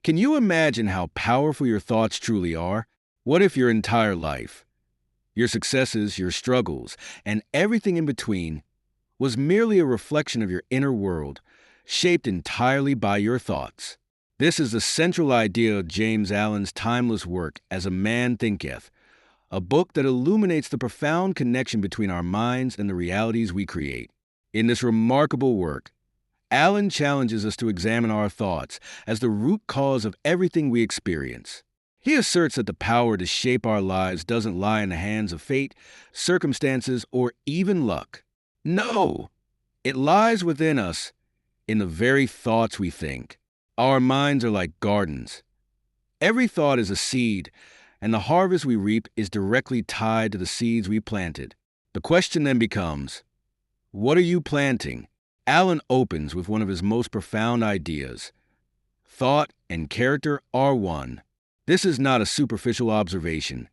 Can you imagine how powerful your thoughts truly are? What if your entire life, your successes, your struggles, and everything in between was merely a reflection of your inner world, shaped entirely by your thoughts? This is the central idea of James Allen's timeless work as a Man Thinketh, a book that illuminates the profound connection between our minds and the realities we create. In this remarkable work, Allen challenges us to examine our thoughts as the root cause of everything we experience. He asserts that the power to shape our lives doesn't lie in the hands of fate, circumstances, or even luck. No, it lies within us, in the very thoughts we think. Our minds are like gardens. Every thought is a seed, and the harvest we reap is directly tied to the seeds we planted. The question then becomes, what are you planting? Allen opens with one of his most profound ideas. Thought and character are one. This is not a superficial observation.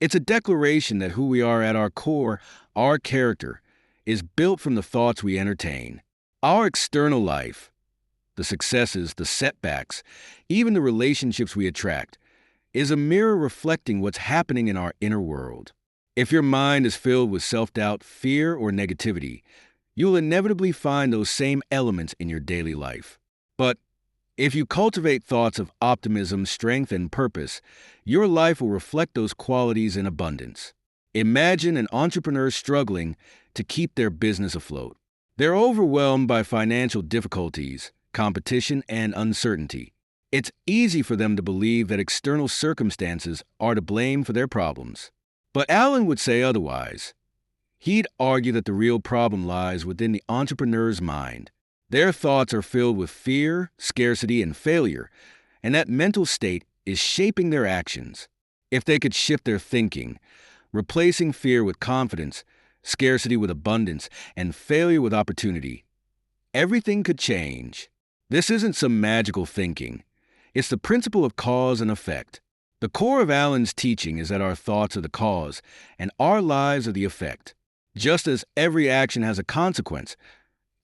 It's a declaration that who we are at our core, our character, is built from the thoughts we entertain. Our external life, the successes, the setbacks, even the relationships we attract, is a mirror reflecting what's happening in our inner world. If your mind is filled with self-doubt, fear, or negativity, you'll inevitably find those same elements in your daily life. But if you cultivate thoughts of optimism, strength, and purpose, your life will reflect those qualities in abundance. Imagine an entrepreneur struggling to keep their business afloat. They're overwhelmed by financial difficulties, competition, and uncertainty. It's easy for them to believe that external circumstances are to blame for their problems. But Allen would say otherwise. He'd argue that the real problem lies within the entrepreneur's mind. Their thoughts are filled with fear, scarcity, and failure, and that mental state is shaping their actions. If they could shift their thinking, replacing fear with confidence, scarcity with abundance, and failure with opportunity, everything could change. This isn't some magical thinking. It's the principle of cause and effect. The core of Allen's teaching is that our thoughts are the cause, and our lives are the effect. Just as every action has a consequence,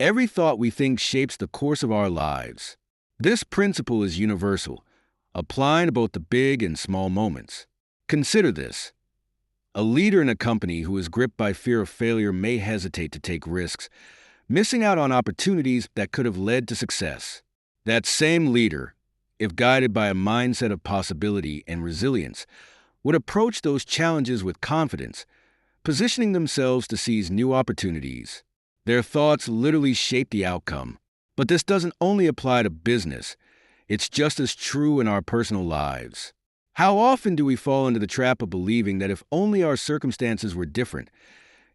every thought we think shapes the course of our lives. This principle is universal, applying to both the big and small moments. Consider this. A leader in a company who is gripped by fear of failure may hesitate to take risks, missing out on opportunities that could have led to success. That same leader, if guided by a mindset of possibility and resilience, would approach those challenges with confidence, positioning themselves to seize new opportunities. Their thoughts literally shape the outcome. But this doesn't only apply to business. It's just as true in our personal lives. How often do we fall into the trap of believing that if only our circumstances were different,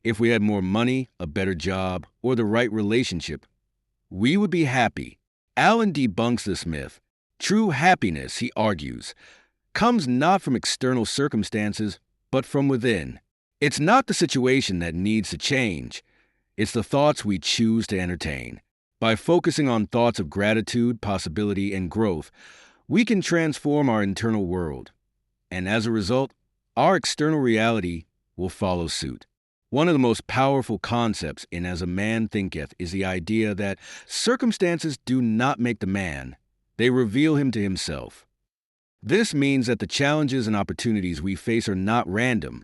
if we had more money, a better job, or the right relationship, we would be happy? Allen debunks this myth. True happiness, he argues, comes not from external circumstances, but from within. It's not the situation that needs to change. It's the thoughts we choose to entertain. By focusing on thoughts of gratitude, possibility, and growth, we can transform our internal world. And as a result, our external reality will follow suit. One of the most powerful concepts in As a Man Thinketh is the idea that circumstances do not make the man. They reveal him to himself. This means that the challenges and opportunities we face are not random.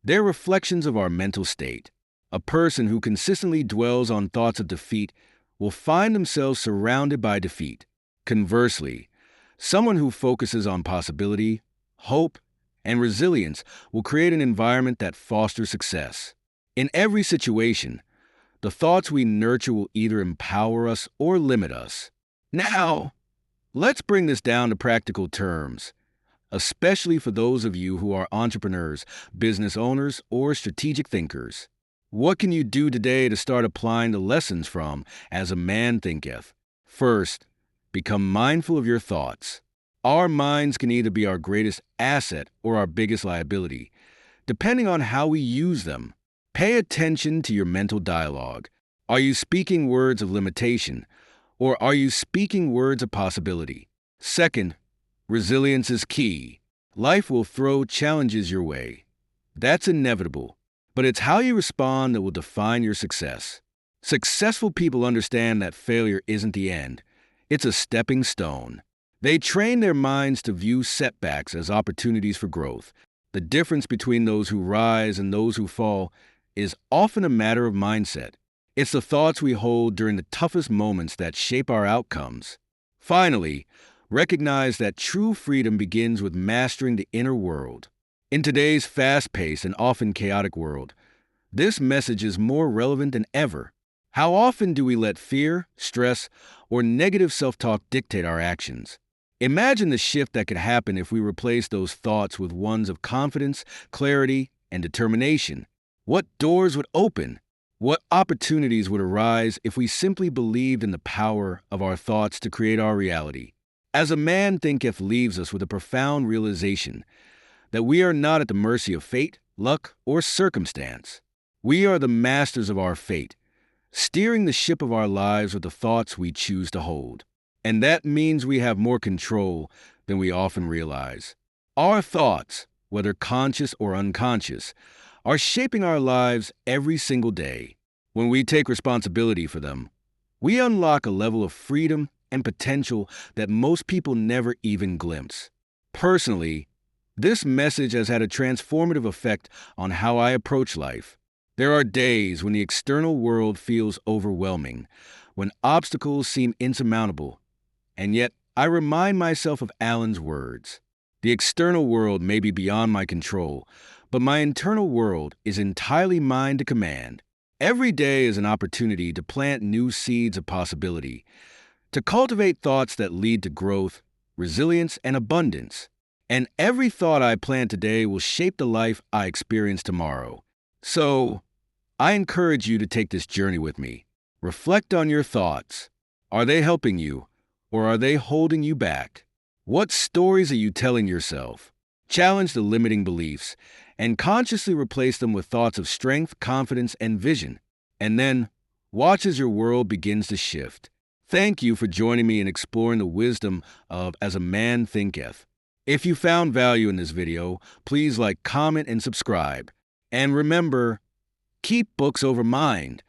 They're reflections of our mental state. A person who consistently dwells on thoughts of defeat will find themselves surrounded by defeat. Conversely, someone who focuses on possibility, hope, and resilience will create an environment that fosters success. In every situation, the thoughts we nurture will either empower us or limit us. Now, let's bring this down to practical terms, especially for those of you who are entrepreneurs, business owners, or strategic thinkers. What can you do today to start applying the lessons from As a Man Thinketh? First, become mindful of your thoughts. Our minds can either be our greatest asset or our biggest liability, depending on how we use them. Pay attention to your mental dialogue. Are you speaking words of limitation, or are you speaking words of possibility? Second, resilience is key. Life will throw challenges your way. That's inevitable, but it's how you respond that will define your success. Successful people understand that failure isn't the end. It's a stepping stone. They train their minds to view setbacks as opportunities for growth. The difference between those who rise and those who fall is often a matter of mindset. It's the thoughts we hold during the toughest moments that shape our outcomes. Finally, recognize that true freedom begins with mastering the inner world. In today's fast-paced and often chaotic world, this message is more relevant than ever. How often do we let fear, stress, or negative self-talk dictate our actions? Imagine the shift that could happen if we replace those thoughts with ones of confidence, clarity, and determination. What doors would open? What opportunities would arise if we simply believed in the power of our thoughts to create our reality? As a Man Thinketh leaves us with a profound realization that we are not at the mercy of fate, luck, or circumstance. We are the masters of our fate, steering the ship of our lives with the thoughts we choose to hold. And that means we have more control than we often realize. Our thoughts, whether conscious or unconscious, are shaping our lives every single day. When we take responsibility for them, we unlock a level of freedom and potential that most people never even glimpse. Personally, this message has had a transformative effect on how I approach life. There are days when the external world feels overwhelming, when obstacles seem insurmountable, and yet I remind myself of Alan's words. The external world may be beyond my control, but my internal world is entirely mine to command. Every day is an opportunity to plant new seeds of possibility, to cultivate thoughts that lead to growth, resilience, and abundance. And every thought I plant today will shape the life I experience tomorrow. So, I encourage you to take this journey with me. Reflect on your thoughts. Are they helping you, or are they holding you back? What stories are you telling yourself? Challenge the limiting beliefs and consciously replace them with thoughts of strength, confidence, and vision. And then, watch as your world begins to shift. Thank you for joining me in exploring the wisdom of As a Man Thinketh. If you found value in this video, please like, comment, and subscribe. And remember, keep books over mind.